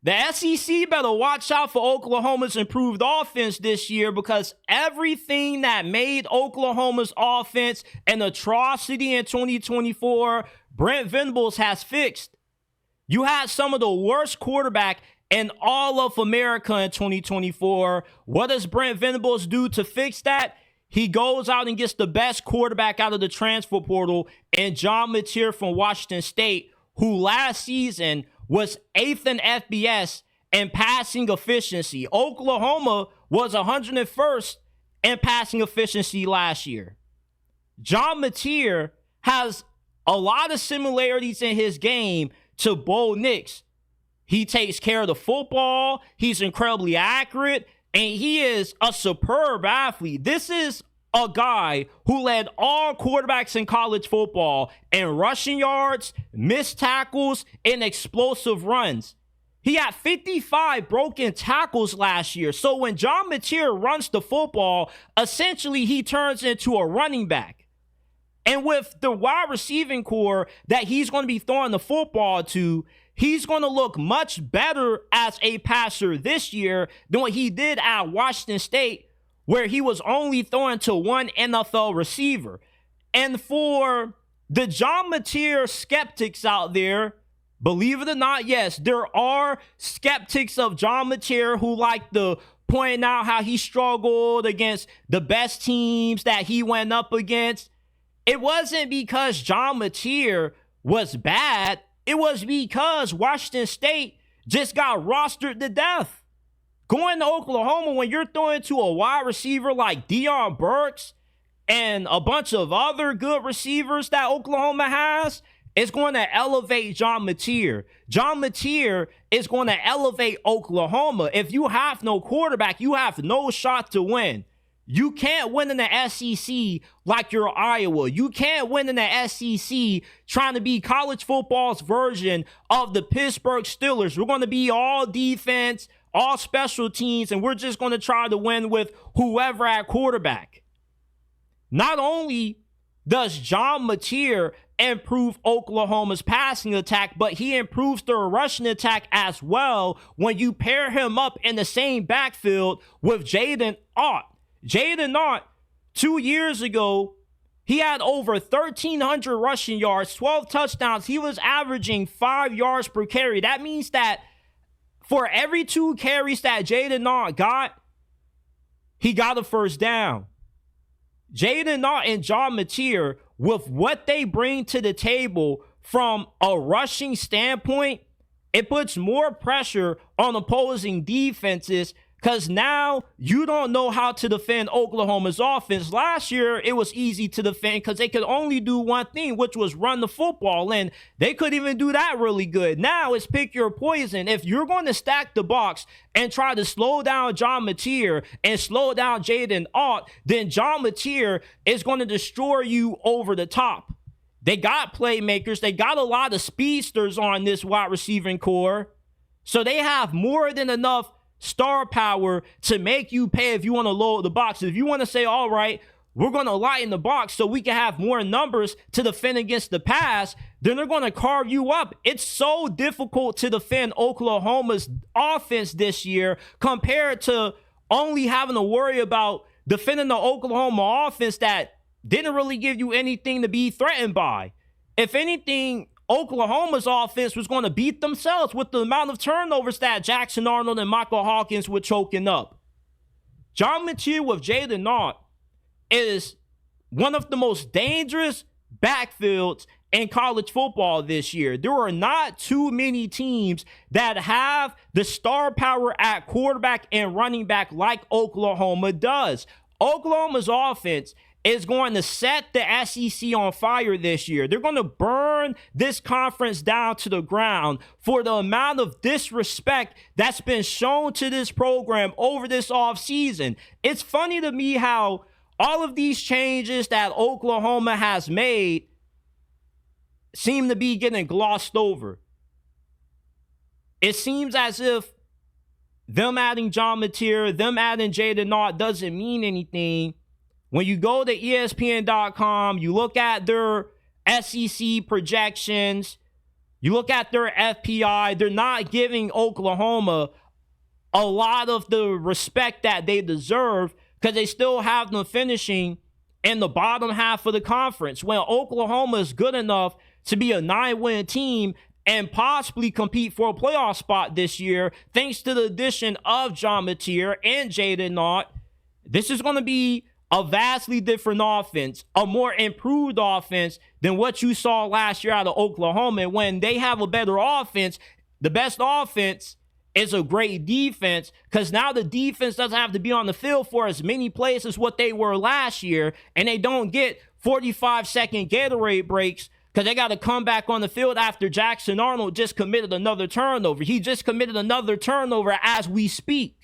The SEC better watch out for Oklahoma's improved offense this year, because everything that made Oklahoma's offense an atrocity in 2024, Brent Venables has fixed. You had some of the worst quarterback in all of America in 2024. What does Brent Venables do to fix that? He goes out and gets the best quarterback out of the transfer portal in John Mateer from Washington State, who last season was 8th in FBS in passing efficiency. Oklahoma was 101st in passing efficiency last year. John Mateer has a lot of similarities in his game to Bo Nix. He takes care of the football. He's incredibly accurate, and he is a superb athlete. This is a guy who led all quarterbacks in college football in rushing yards, missed tackles, and explosive runs. He had 55 broken tackles last year. So when John Mateer runs the football, essentially he turns into a running back. And with the wide receiving core that he's going to be throwing the football to, he's going to look much better as a passer this year than what he did at Washington State, where he was only throwing to one NFL receiver. And for the John Mateer skeptics out there, believe it or not, yes, there are skeptics of John Mateer who like to point out how he struggled against the best teams that he went up against. It wasn't because John Mateer was bad. It was because Washington State just got rostered to death. Going to Oklahoma when you're throwing to a wide receiver like Deion Burks and a bunch of other good receivers that Oklahoma has, is going to elevate John Mateer. John Mateer is going to elevate Oklahoma. If you have no quarterback, you have no shot to win. You can't win in the SEC like you're Iowa. You can't win in the SEC trying to be college football's version of the Pittsburgh Steelers. We're going to be all defense, all special teams, and we're just going to try to win with whoever at quarterback. Not only does John Mateer improve Oklahoma's passing attack, but he improves their rushing attack as well when you pair him up in the same backfield with Jaydn Ott. Jaydn Ott, 2 years ago, he had over 1,300 rushing yards, 12 touchdowns. He was averaging 5 yards per carry. That means that for every 2 carries that Jaydn Ott got, he got a first down. Jaydn Ott and John Mateer, with what they bring to the table from a rushing standpoint, it puts more pressure on opposing defenses, because now you don't know how to defend Oklahoma's offense. Last year, it was easy to defend because they could only do one thing, which was run the football, and they couldn't even do that really good. Now it's pick your poison. If you're going to stack the box and try to slow down John Mateer and slow down Jaydn Ott, then John Mateer is going to destroy you over the top. They got playmakers. They got a lot of speedsters on this wide receiving core, so they have more than enough star power to make you pay if you want to load the box. If you want to say, all right, we're going to lighten the box so we can have more numbers to defend against the pass, then they're going to carve you up. It's so difficult to defend Oklahoma's offense this year compared to only having to worry about defending the Oklahoma offense that didn't really give you anything to be threatened by. If anything, Oklahoma's offense was going to beat themselves with the amount of turnovers that Jackson Arnold and Michael Hawkins were choking up. John Mateer with Jaydn Ott is one of the most dangerous backfields in college football this year. There are not too many teams that have the star power at quarterback and running back like Oklahoma does. Oklahoma's offense is going to set the SEC on fire this year. They're going to burn this conference down to the ground for the amount of disrespect that's been shown to this program over this offseason. It's funny to me how all of these changes that Oklahoma has made seem to be getting glossed over. It seems as if them adding John Mateer, them adding Jaydn Ott doesn't mean anything. When you go to ESPN.com, you look at their SEC projections, You look at their FPI, they're not giving Oklahoma a lot of the respect that they deserve because they still have them finishing in the bottom half of the conference when Oklahoma is good enough to be a 9-win team and possibly compete for a playoff spot this year, thanks to the addition of John Mateer and Jaydn. This is going to be a vastly different offense, a more improved offense than what you saw last year out of Oklahoma. And when they have a better offense, the best offense is a great defense, because now the defense doesn't have to be on the field for as many plays as what they were last year, and they don't get 45-second Gatorade breaks because they got to come back on the field after Jackson Arnold just committed another turnover. He just committed another turnover as we speak.